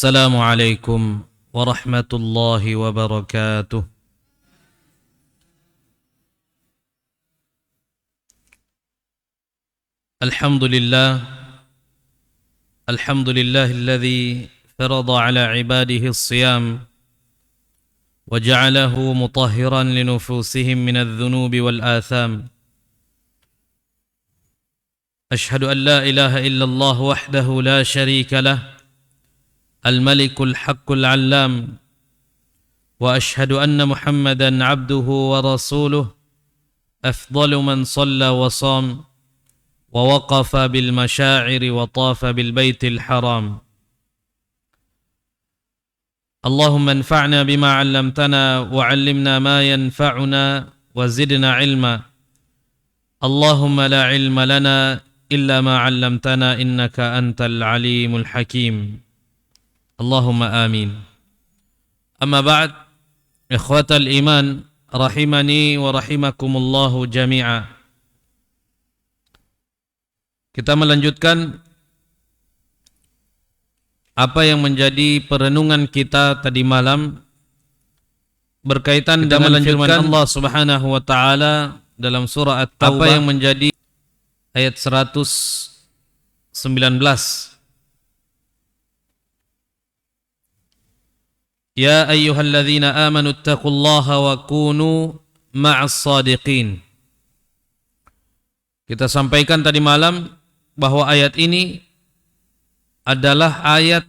Assalamualaikum warahmatullahi wabarakatuh. Alhamdulillahilladzi farada ala ibadihi as-siyam wa ja'alahu mutahhiran li nufusihim min adh-dhunubi wal atham. Ashhadu an la ilaha illallah wahdahu la sharika lah الملك الحق العلام وأشهد أن محمدا عبده ورسوله أفضل من صلى وصام ووقف بالمشاعر وطاف بالبيت الحرام اللهم انفعنا بما علمتنا وعلمنا ما ينفعنا وزدنا علما اللهم لا علم لنا إلا ما علمتنا إنك أنت العليم الحكيم Allahumma amin. Amma ba'd, ikhwatal iman rahimani wa rahimakumullahu jami'a. Kita melanjutkan apa yang menjadi perenungan kita tadi malam berkaitan dengan firman Allah Subhanahu wa taala dalam surah At-Taubah, apa yang menjadi ayat 119. Ya ayyuhalladzina amanu ittaqullaha wa kunu ma'as sadiqin. Kita sampaikan tadi malam bahwa ayat ini adalah ayat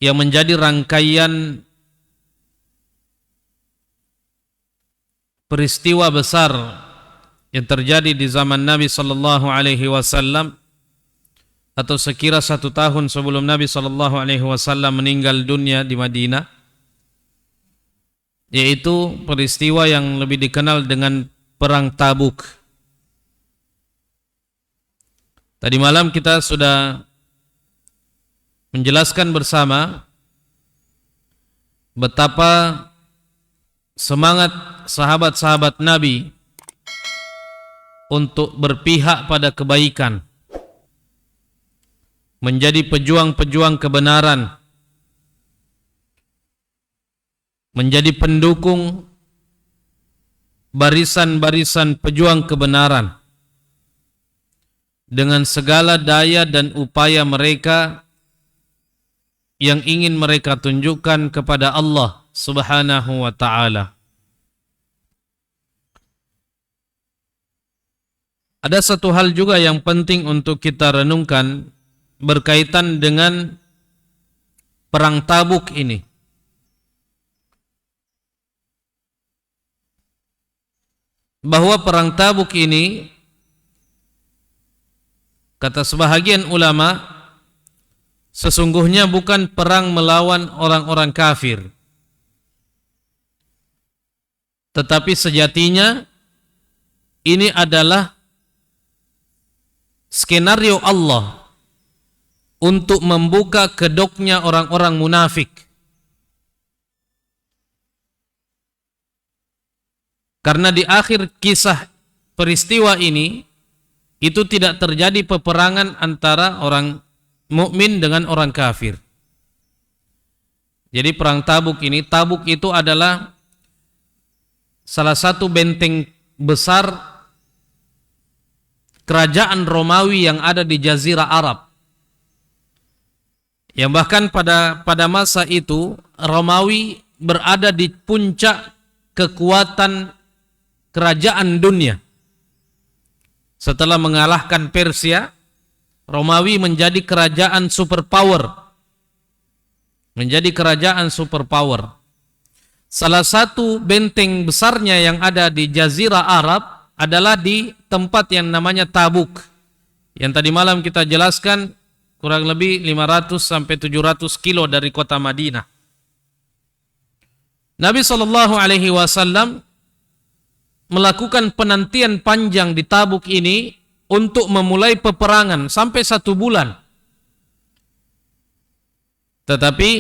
yang menjadi rangkaian peristiwa besar yang terjadi di zaman Nabi sallallahu alaihi wasallam, atau sekira 1 tahun sebelum Nabi SAW meninggal dunia di Madinah, yaitu peristiwa yang lebih dikenal dengan Perang Tabuk. Tadi malam kita sudah menjelaskan bersama betapa semangat sahabat-sahabat Nabi untuk berpihak pada kebaikan, menjadi pejuang-pejuang kebenaran, menjadi pendukung barisan-barisan pejuang kebenaran dengan segala daya dan upaya mereka yang ingin mereka tunjukkan kepada Allah Subhanahu wa ta'ala. Ada satu hal juga yang penting untuk kita renungkan berkaitan dengan Perang Tabuk ini. Bahwa Perang Tabuk ini, kata sebahagian ulama, sesungguhnya bukan perang melawan orang-orang kafir, tetapi sejatinya ini adalah skenario Allah untuk membuka kedoknya orang-orang munafik. Karena di akhir kisah peristiwa ini, itu tidak terjadi peperangan antara orang mukmin dengan orang kafir. Jadi perang Tabuk ini, Tabuk itu adalah salah satu benteng besar kerajaan Romawi yang ada di Jazirah Arab. Yang bahkan pada masa itu Romawi berada di puncak kekuatan kerajaan dunia. Setelah mengalahkan Persia, Romawi menjadi kerajaan superpower. Menjadi kerajaan superpower. Salah satu benteng besarnya yang ada di Jazirah Arab adalah di tempat yang namanya Tabuk. Yang tadi malam kita jelaskan kurang lebih 500 sampai 700 kilo dari kota Madinah. Nabi SAW melakukan penantian panjang di Tabuk ini untuk memulai peperangan sampai 1 bulan. Tetapi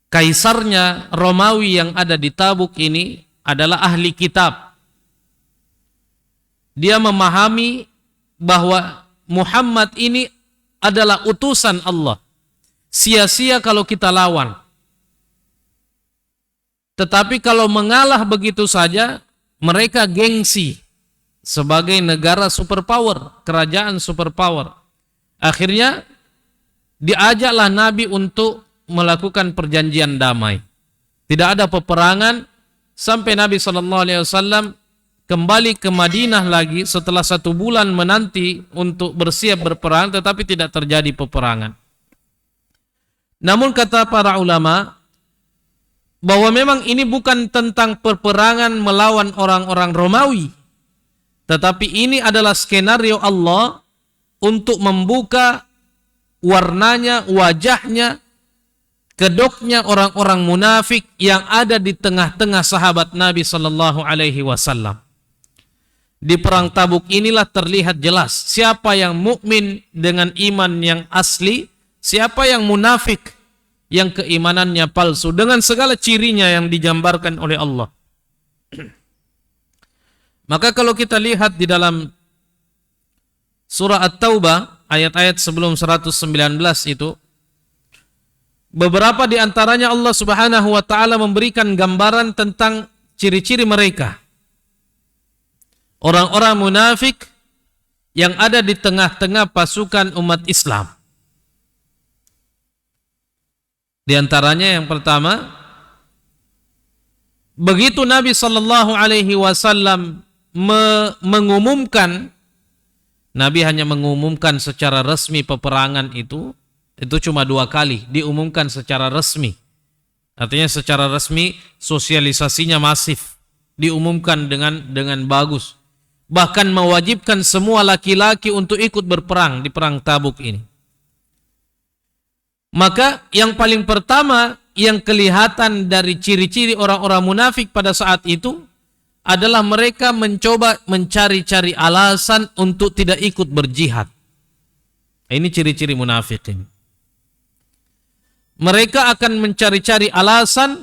kaisarnya Romawi yang ada di Tabuk ini adalah ahli kitab. Dia memahami bahwa Muhammad ini adalah utusan Allah. Sia-sia kalau kita lawan. Tetapi kalau mengalah begitu saja, mereka gengsi sebagai negara superpower, kerajaan superpower. Akhirnya diajaklah Nabi untuk melakukan perjanjian damai. Tidak ada peperangan sampai Nabi SAW kembali ke Madinah lagi setelah 1 bulan menanti untuk bersiap berperang, tetapi tidak terjadi peperangan. Namun kata para ulama bahwa memang ini bukan tentang peperangan melawan orang-orang Romawi, tetapi ini adalah skenario Allah untuk membuka warnanya, wajahnya, kedoknya orang-orang munafik yang ada di tengah-tengah sahabat Nabi Sallallahu Alaihi Wasallam. Di perang Tabuk inilah terlihat jelas siapa yang mukmin dengan iman yang asli, siapa yang munafik yang keimanannya palsu, dengan segala cirinya yang digambarkan oleh Allah. Maka kalau kita lihat di dalam surah At-Taubah ayat-ayat sebelum 119 itu, beberapa di antaranya Allah Subhanahu wa taala memberikan gambaran tentang ciri-ciri mereka. Orang-orang munafik yang ada di tengah-tengah pasukan umat Islam. Di antaranya yang pertama, begitu Nabi sallallahu alaihi wasallam mengumumkan, Nabi hanya mengumumkan secara resmi peperangan itu cuma 2 kali diumumkan secara resmi. Artinya secara resmi sosialisasinya masif, diumumkan dengan bagus. Bahkan mewajibkan semua laki-laki untuk ikut berperang di perang Tabuk ini. Maka yang paling pertama yang kelihatan dari ciri-ciri orang-orang munafik pada saat itu adalah mereka mencoba mencari-cari alasan untuk tidak ikut berjihad. Ini ciri-ciri munafik ini. Mereka akan mencari-cari alasan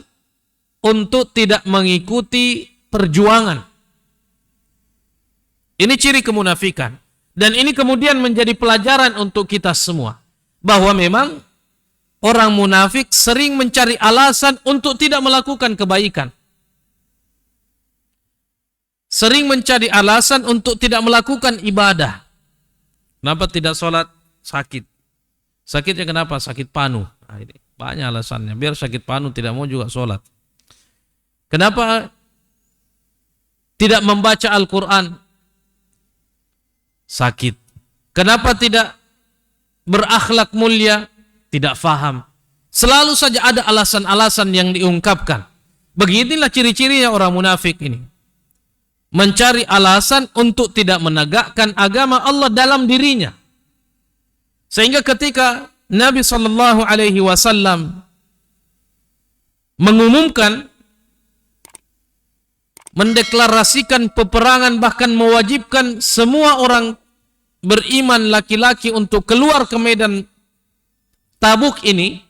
untuk tidak mengikuti perjuangan. Ini ciri kemunafikan. Dan ini kemudian menjadi pelajaran untuk kita semua. Bahwa memang orang munafik sering mencari alasan untuk tidak melakukan kebaikan. Sering mencari alasan untuk tidak melakukan ibadah. Kenapa tidak sholat? Sakit. Sakitnya kenapa? Sakit panu. Nah, ini banyak alasannya. Biar sakit panu tidak mau juga sholat. Kenapa tidak membaca Al-Quran? Sakit. Kenapa tidak berakhlak mulia? Tidak faham. Selalu saja ada alasan-alasan yang diungkapkan. Beginilah ciri-cirinya orang munafik ini. Mencari alasan untuk tidak menegakkan agama Allah dalam dirinya. Sehingga ketika Nabi Sallallahu Alaihi Wasallam mengumumkan, mendeklarasikan peperangan, bahkan mewajibkan semua orang beriman laki-laki untuk keluar ke medan Tabuk ini,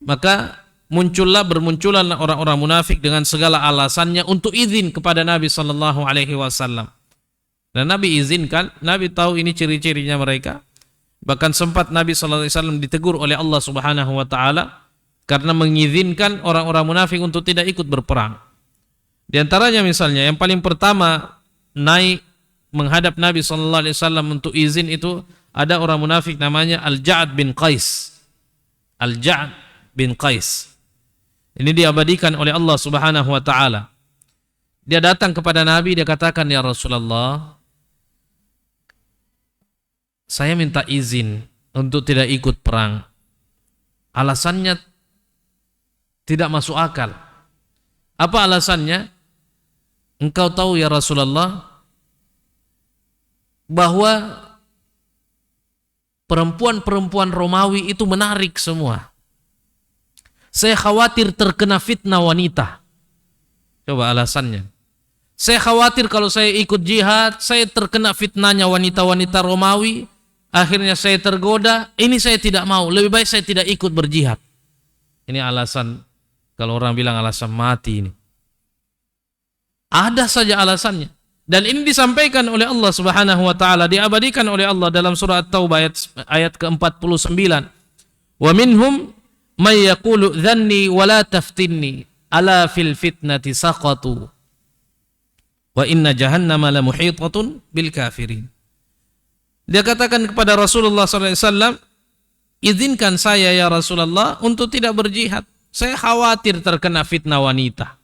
maka bermunculan orang-orang munafik dengan segala alasannya untuk izin kepada Nabi Sallallahu Alaihi Wasallam. Dan Nabi izinkan, Nabi tahu ini ciri-cirinya mereka. Bahkan sempat Nabi Sallallahu Alaihi Wasallam ditegur oleh Allah Subhanahu Wa Taala karena mengizinkan orang-orang munafik untuk tidak ikut berperang. Di antaranya misalnya yang paling pertama naik menghadap Nabi Sallallahu Alaihi Wasallam untuk izin itu ada orang munafik namanya Al-Ja'ad bin Qais. Al-Ja'ad bin Qais. Ini diabadikan oleh Allah Subhanahu wa taala. Dia datang kepada Nabi, dia katakan, "Ya Rasulullah, saya minta izin untuk tidak ikut perang. Alasannya tidak masuk akal." Apa alasannya? Engkau tahu ya Rasulullah bahwa perempuan-perempuan Romawi itu menarik semua. Saya khawatir terkena fitnah wanita. Coba alasannya. Saya khawatir kalau saya ikut jihad, saya terkena fitnahnya wanita-wanita Romawi. Akhirnya saya tergoda. Ini saya tidak mau. Lebih baik saya tidak ikut berjihad. Ini alasan, kalau orang bilang alasan mati ini. Ada saja alasannya. Dan ini disampaikan oleh Allah Subhanahu wa taala, diabadikan oleh Allah dalam surah At-Taubah ayat ke-49. Wa minhum may yaqulu dhanni wa la taftinni ala fil fitnati saqatu wa inna jahannama la muhitatun bil kafirin. Dia katakan kepada Rasulullah SAW, izinkan saya ya Rasulullah untuk tidak berjihad. Saya khawatir terkena fitnah wanita.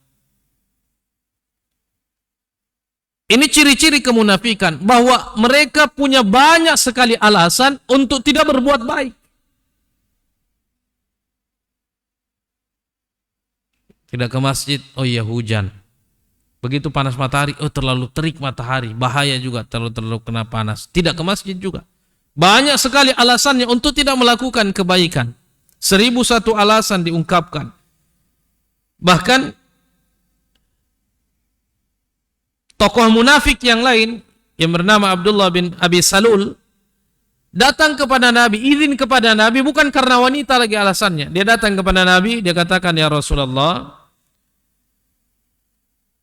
Ini ciri-ciri kemunafikan, bahwa mereka punya banyak sekali alasan untuk tidak berbuat baik. Tidak ke masjid, oh iya hujan. Begitu panas matahari, oh terlalu terik matahari, bahaya juga terlalu kena panas. Tidak ke masjid juga. Banyak sekali alasannya untuk tidak melakukan kebaikan. 1001 alasan diungkapkan. Bahkan tokoh munafik yang lain yang bernama Abdullah bin Abi Salul datang kepada Nabi, izin kepada Nabi bukan karena wanita lagi alasannya. Dia datang kepada Nabi, dia katakan, ya Rasulullah,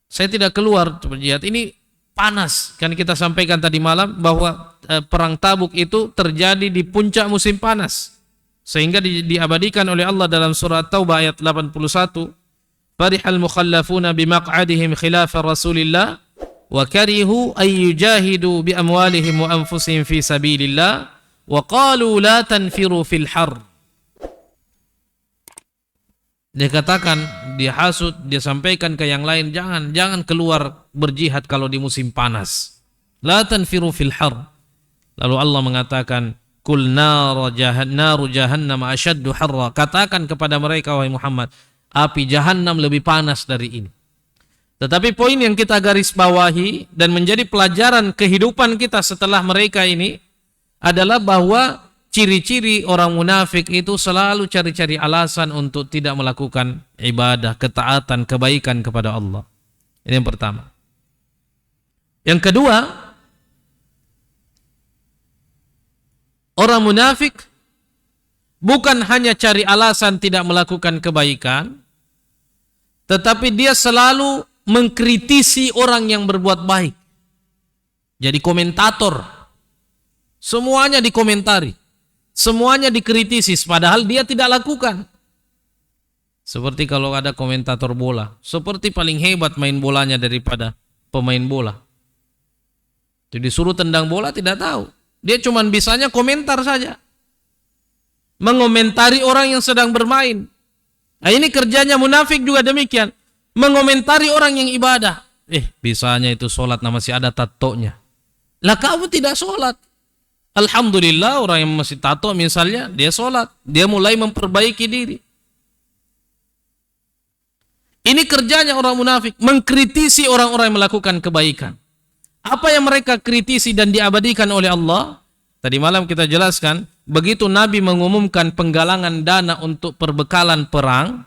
saya tidak keluar berjihad. Ini panas. Kan kita sampaikan tadi malam bahwa perang Tabuk itu terjadi di puncak musim panas. Sehingga diabadikan oleh Allah dalam surah Taubah ayat 81. Farihal mukhallafuna bimaq'adihim khilafa Rasulillah wa karihu ay yujahidu bi amwalihim wa anfusihim fi sabilillah wa qalu la tanfiru fil har. Dia katakan, dia hasut, dia sampaikan ke yang lain, jangan keluar berjihad kalau di musim panas. La tanfiru fil har. Lalu Allah mengatakan, kul naru jahannam asyaddu harra. Katakan kepada mereka, wahai Muhammad, api jahannam lebih panas dari ini. Tetapi poin yang kita garis bawahi dan menjadi pelajaran kehidupan kita setelah mereka ini adalah bahwa ciri-ciri orang munafik itu selalu cari-cari alasan untuk tidak melakukan ibadah, ketaatan, kebaikan kepada Allah. Ini yang pertama. Yang kedua, orang munafik bukan hanya cari alasan tidak melakukan kebaikan, tetapi dia selalu mengkritisi orang yang berbuat baik. Jadi komentator. Semuanya dikomentari. Semuanya dikritisi, padahal dia tidak lakukan. Seperti kalau ada komentator bola, seperti paling hebat main bolanya daripada pemain bola. Jadi disuruh tendang bola tidak tahu. Dia cuma bisanya komentar saja. Mengomentari orang yang sedang bermain. Nah, ini kerjanya munafik juga demikian. Mengomentari orang yang ibadah. Bisanya itu sholat masih ada tatonya. Lah kamu tidak sholat. Alhamdulillah orang yang masih tato misalnya, dia sholat. Dia mulai memperbaiki diri. Ini kerjanya orang munafik. Mengkritisi orang-orang yang melakukan kebaikan. Apa yang mereka kritisi dan diabadikan oleh Allah? Tadi malam kita jelaskan, begitu Nabi mengumumkan penggalangan dana untuk perbekalan perang,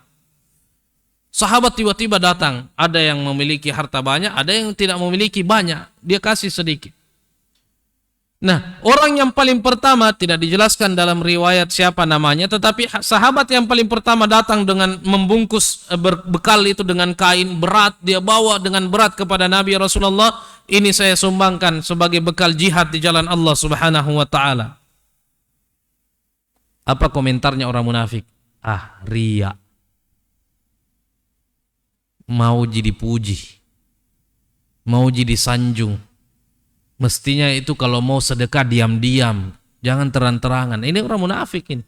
sahabat tiba-tiba datang. Ada yang memiliki harta banyak, ada yang tidak memiliki banyak. Dia kasih sedikit. Nah, orang yang paling pertama tidak dijelaskan dalam riwayat siapa namanya, tetapi sahabat yang paling pertama datang dengan membungkus bekal itu dengan kain berat, dia bawa dengan berat kepada Nabi Rasulullah, ini saya sumbangkan sebagai bekal jihad di jalan Allah Subhanahu wa taala. Apa komentarnya orang munafik? Riya. Mau jadi puji. Mau jadi sanjung. Mestinya itu kalau mau sedekah diam-diam, jangan terang-terangan. Ini orang munafik ini.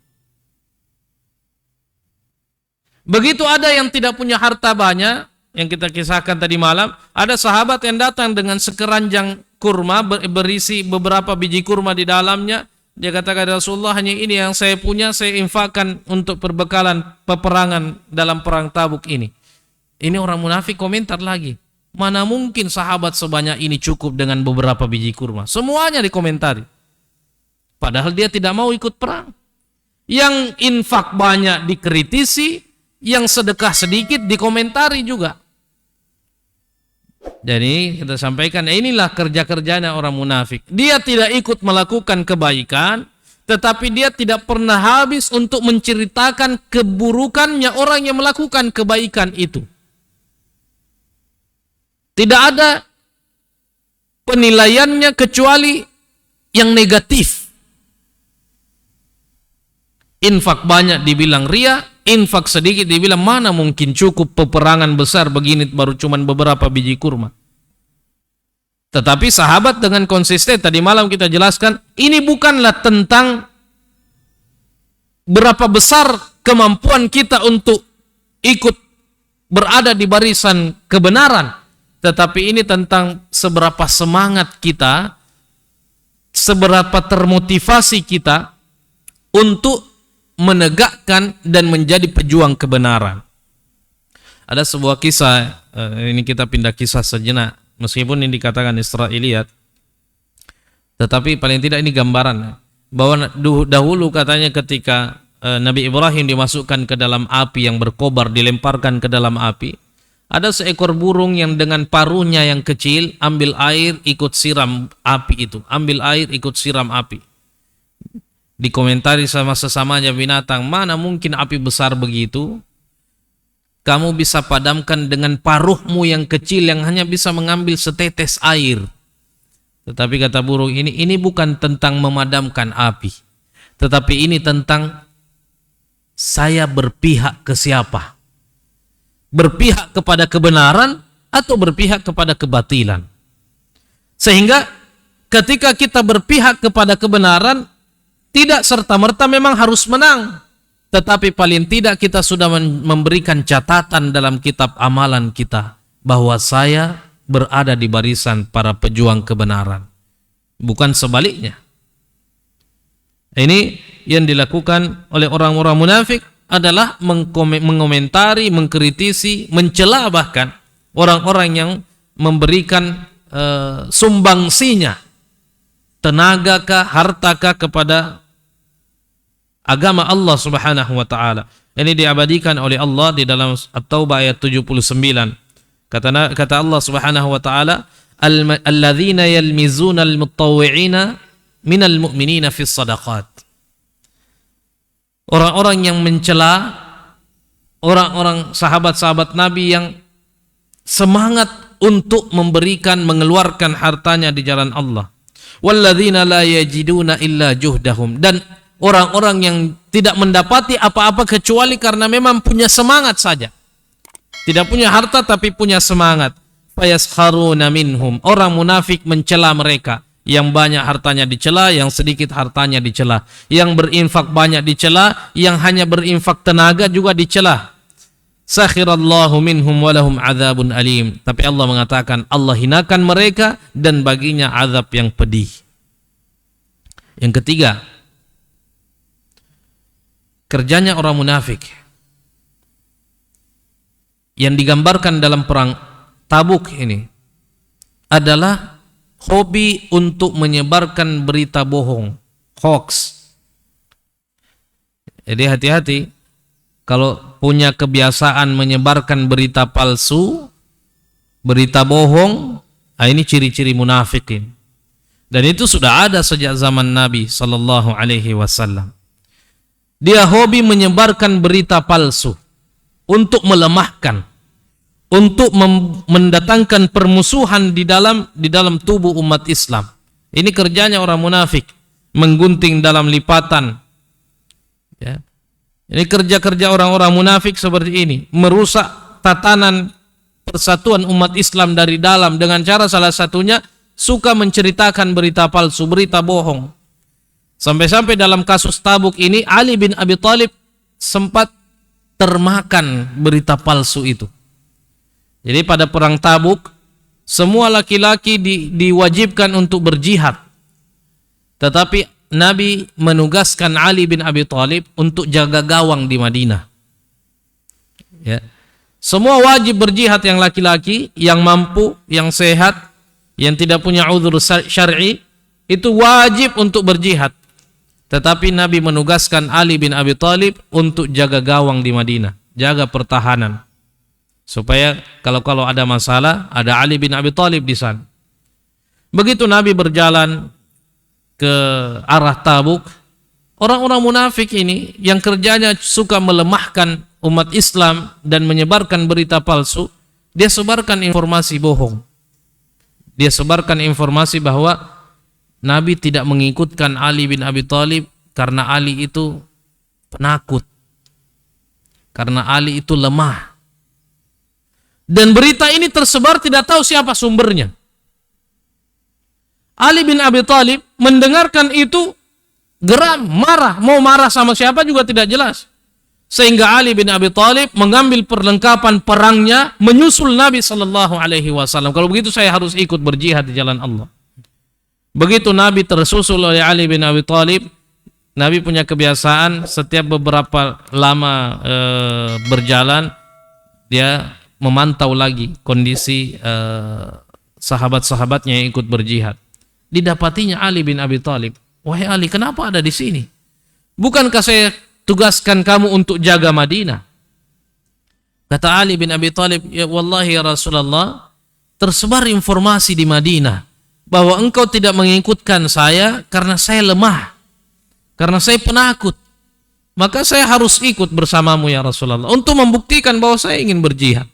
Begitu ada yang tidak punya harta banyak, yang kita kisahkan tadi malam, ada sahabat yang datang dengan sekeranjang kurma berisi beberapa biji kurma di dalamnya. Dia katakan, Rasulullah, hanya ini yang saya punya, saya infakkan untuk perbekalan peperangan dalam perang Tabuk ini. Ini orang munafik komentar lagi. Mana mungkin sahabat sebanyak ini cukup dengan beberapa biji kurma. Semuanya dikomentari. padahal dia tidak mau ikut perang. Yang infak banyak dikritisi, yang sedekah sedikit dikomentari juga. Jadi kita sampaikan, inilah kerja-kerjanya orang munafik. Dia tidak ikut melakukan kebaikan, tetapi dia tidak pernah habis untuk menceritakan keburukannya orang yang melakukan kebaikan itu. Tidak ada penilaiannya kecuali yang negatif. Infak banyak dibilang ria, infak sedikit dibilang mana mungkin cukup, peperangan besar begini baru cuman beberapa biji kurma. Tetapi sahabat dengan konsisten, tadi malam kita jelaskan, ini bukanlah tentang berapa besar kemampuan kita untuk ikut berada di barisan kebenaran, tetapi ini tentang seberapa semangat kita, seberapa termotivasi kita untuk menegakkan dan menjadi pejuang kebenaran. Ada sebuah kisah, ini kita pindah kisah sejenak, meskipun ini dikatakan Israiliyat, tetapi paling tidak ini gambaran bahwa dahulu katanya ketika Nabi Ibrahim dimasukkan ke dalam api yang berkobar, dilemparkan ke dalam api, ada seekor burung yang dengan paruhnya yang kecil ambil air ikut siram api itu, ambil air ikut siram api. Dikomentari sama sesamanya binatang, mana mungkin api besar begitu kamu bisa padamkan dengan paruhmu yang kecil yang hanya bisa mengambil setetes air. Tetapi kata burung ini bukan tentang memadamkan api, tetapi ini tentang saya berpihak ke siapa, berpihak kepada kebenaran atau berpihak kepada kebatilan. Sehingga ketika kita berpihak kepada kebenaran, tidak serta-merta memang harus menang, tetapi paling tidak kita sudah memberikan catatan dalam kitab amalan kita bahwa saya berada di barisan para pejuang kebenaran, bukan sebaliknya. Ini yang dilakukan oleh orang-orang munafik adalah mengomentari, mengkritisi, mencela bahkan orang-orang yang memberikan sumbangsinya, tenagakah, hartakah kepada agama Allah Subhanahu wa taala. Ini diabadikan oleh Allah di dalam At-Taubah ayat 79. Kata Allah Subhanahu wa taala, alladzina yalmizuna almutawwi'ina minal mu'minina fis shadaqat. Orang-orang yang mencela orang-orang sahabat-sahabat Nabi yang semangat untuk memberikan, mengeluarkan hartanya di jalan Allah. Walladzina la yajiduna illa juhdahum, dan orang-orang yang tidak mendapati apa-apa kecuali karena memang punya semangat saja. Tidak punya harta tapi punya semangat. Fayaskharuna minhum, orang munafik mencela mereka. Yang banyak hartanya dicela, yang sedikit hartanya dicela. Yang berinfak banyak dicela, yang hanya berinfak tenaga juga dicela. Sakhirallahu minhum walahum adzabun alim. Tapi Allah mengatakan Allah hinakan mereka dan baginya azab yang pedih. Yang ketiga, kerjanya orang munafik yang digambarkan dalam perang Tabuk ini adalah hobi untuk menyebarkan berita bohong, hoax. Jadi hati-hati kalau punya kebiasaan menyebarkan berita palsu, berita bohong, ini ciri-ciri munafikin. Dan itu sudah ada sejak zaman Nabi sallallahu alaihi wasallam. Dia hobi menyebarkan berita palsu untuk melemahkan, untuk mendatangkan permusuhan di dalam tubuh umat Islam. Ini kerjanya orang munafik, menggunting dalam lipatan. Ya. Ini kerja-kerja orang-orang munafik seperti ini, merusak tatanan persatuan umat Islam dari dalam dengan cara salah satunya suka menceritakan berita palsu, berita bohong. Sampai-sampai dalam kasus Tabuk ini Ali bin Abi Thalib sempat termakan berita palsu itu. Jadi pada perang Tabuk semua laki-laki diwajibkan untuk berjihad. Tetapi Nabi menugaskan Ali bin Abi Thalib untuk jaga gawang di Madinah. Ya. Semua wajib berjihad yang laki-laki, yang mampu, yang sehat, yang tidak punya uzur syar'i, itu wajib untuk berjihad. Tetapi Nabi menugaskan Ali bin Abi Thalib untuk jaga gawang di Madinah, jaga pertahanan. Supaya kalau ada masalah, ada Ali bin Abi Thalib di sana. Begitu Nabi berjalan ke arah Tabuk, orang-orang munafik ini yang kerjanya suka melemahkan umat Islam dan menyebarkan berita palsu, dia sebarkan informasi bohong. Dia sebarkan informasi bahwa Nabi tidak mengikutkan Ali bin Abi Thalib karena Ali itu penakut. Karena Ali itu lemah. Dan berita ini tersebar tidak tahu siapa sumbernya. Ali bin Abi Thalib mendengarkan itu geram, marah. Mau marah sama siapa juga tidak jelas. Sehingga Ali bin Abi Thalib mengambil perlengkapan perangnya, menyusul Nabi SAW. Kalau begitu saya harus ikut berjihad di jalan Allah. Begitu Nabi tersusul oleh Ali bin Abi Thalib, Nabi punya kebiasaan setiap beberapa lama berjalan, dia memantau lagi kondisi sahabat-sahabatnya yang ikut berjihad. Didapatinya Ali bin Abi Thalib. Wahai Ali, kenapa ada di sini? Bukankah saya tugaskan kamu untuk jaga Madinah? Kata Ali bin Abi Thalib, ya wallahi ya Rasulullah, tersebar informasi di Madinah bahwa engkau tidak mengikutkan saya karena saya lemah, karena saya penakut. Maka saya harus ikut bersamamu ya Rasulullah untuk membuktikan bahwa saya ingin berjihad.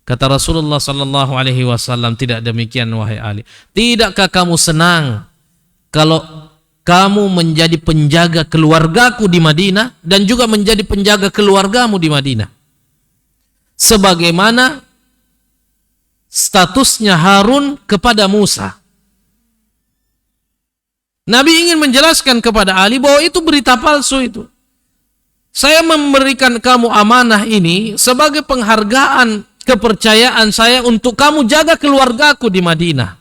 Kata Rasulullah sallallahu alaihi wasallam, tidak demikian wahai Ali. Tidakkah kamu senang kalau kamu menjadi penjaga keluargaku di Madinah dan juga menjadi penjaga keluargamu di Madinah? Sebagaimana statusnya Harun kepada Musa. Nabi ingin menjelaskan kepada Ali bahwa itu berita palsu itu. Saya memberikan kamu amanah ini sebagai penghargaan kepercayaan saya untuk kamu jaga keluargaku di Madinah.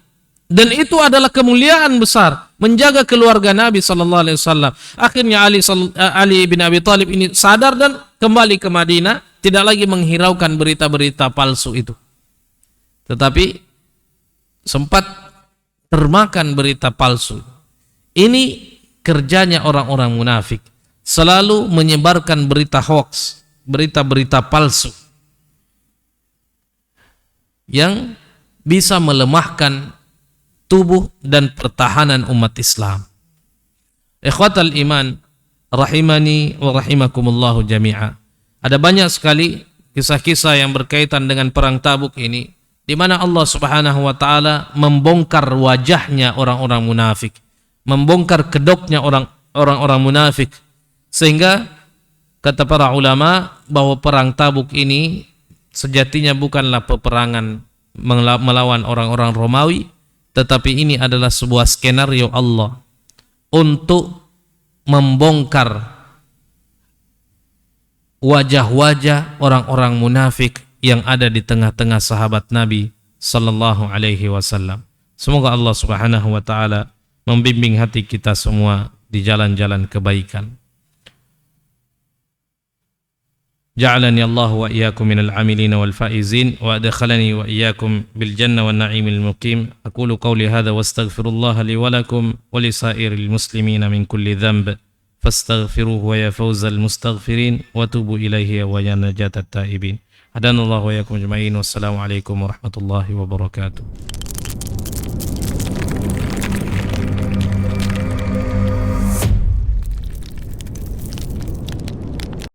Dan itu adalah kemuliaan besar, menjaga keluarga Nabi SAW. Akhirnya Ali bin Abi Thalib ini sadar dan kembali ke Madinah, tidak lagi menghiraukan berita-berita palsu itu. Tetapi sempat termakan berita palsu. Ini kerjanya orang-orang munafik, selalu menyebarkan berita hoax, berita-berita palsu yang bisa melemahkan tubuh dan pertahanan umat Islam. Ikhwatal iman, rahimani wa rahimakumullahu jami'a. Ada banyak sekali kisah-kisah yang berkaitan dengan perang Tabuk ini, di mana Allah Subhanahu wa taala membongkar wajahnya orang-orang munafik, membongkar kedoknya orang-orang munafik, sehingga kata para ulama bahwa perang Tabuk ini sejatinya bukanlah peperangan melawan orang-orang Romawi, tetapi ini adalah sebuah skenario Allah untuk membongkar wajah-wajah orang-orang munafik yang ada di tengah-tengah sahabat Nabi sallallahu alaihi wasallam. Semoga Allah Subhanahu wa taala membimbing hati kita semua di jalan-jalan kebaikan. Ja'alani Allah wa iyyakum minal amilin wal faizin wa adkhalani wa iyyakum bil janna wan na'imil muqim. Aqulu qawli hadha wastaghfirullaha li wa lakum wa li sa'iril muslimina min kulli dhanb fastaghfiruhu wa ya fawzal mustaghfirin wa tubu ilaihi wa ya najatat taibin. Hadanallahu wa iyyakum ajma'in. Wassalamu alaikum warahmatullahi wabarakatuh.